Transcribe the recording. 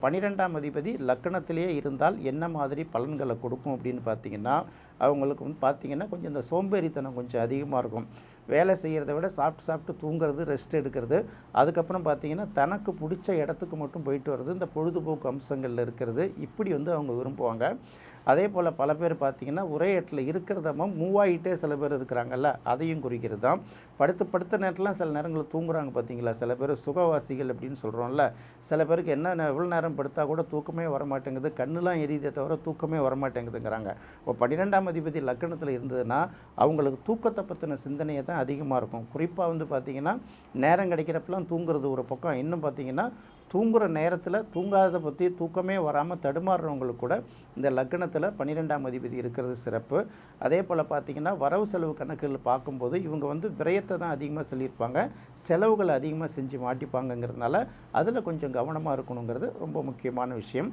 12ஆம் அதிபதி லக்கணத்திலேயே இருந்தால் என்ன மாதிரி பலன்களை கொடுக்கும் அப்படின்னு பார்த்தீங்கன்னா, அவங்களுக்கு பார்த்தீங்கன்னா, கொஞ்சம் இந்த சோம்பேறித்தனம் கொஞ்சம் அதிகமாக இருக்கும். வேலை செய்கிறத விட சாப்பிட்டு சாப்பிட்டு தூங்குறது, ரெஸ்ட் எடுக்கிறது, அதுக்கப்புறம் பார்த்தீங்கன்னா, தனக்கு பிடிச்ச இடத்துக்கு மட்டும் போயிட்டு வர்றது, இந்த பொழுதுபோக்கு அம்சங்கள்ல இருக்கிறது, இப்படி அவங்க விரும்புவாங்க. அதே போல் பல பேர் பார்த்தீங்கன்னா, ஒரே இடத்துல இருக்கிறதமா மூவ் ஆகிட்டே சில பேர் இருக்கிறாங்கல்ல, அதையும் குறிக்கிறது தான். படுத்த நேரத்துலாம் சில நேரங்களில் தூங்குறாங்க பார்த்தீங்களா, சில பேர் சுகவாசிகள் அப்படின்னு சொல்கிறோம்ல. சில பேருக்கு எவ்வளோ நேரம் படுத்தா கூட தூக்கமே வரமாட்டேங்குது, கண்ணுலாம் எரியுதே தவிர தூக்கமே வரமாட்டேங்குதுங்கிறாங்க. இப்போ 12ஆம் அதிபதி லக்கணத்தில் இருந்ததுன்னா, அவங்களுக்கு தூக்கத்தை பற்றின சிந்தனையை தான் அதிகமாக இருக்கும். குறிப்பாக பார்த்தீங்கன்னா, நேரம் கிடைக்கிறப்பெல்லாம் தூங்குறது ஒரு பக்கம், இன்னும் பார்த்தீங்கன்னா தூங்குகிற நேரத்தில் தூங்காததை பற்றி தூக்கமே வராமல் தடுமாறுறவங்களுக்கு கூட இந்த லக்னத்தில் 12ஆம் அதிபதி இருக்கிறது சிறப்பு. அதே போல் பார்த்திங்கன்னா, வரவு செலவு கணக்குகள் பார்க்கும்போது இவங்க விரயத்தை தான் அதிகமாக சொல்லியிருப்பாங்க, செலவுகளை அதிகமாக செஞ்சு மாட்டிப்பாங்கங்கிறதுனால அதில் கொஞ்சம் கவனமாக இருக்கணுங்கிறது ரொம்ப முக்கியமான விஷயம்.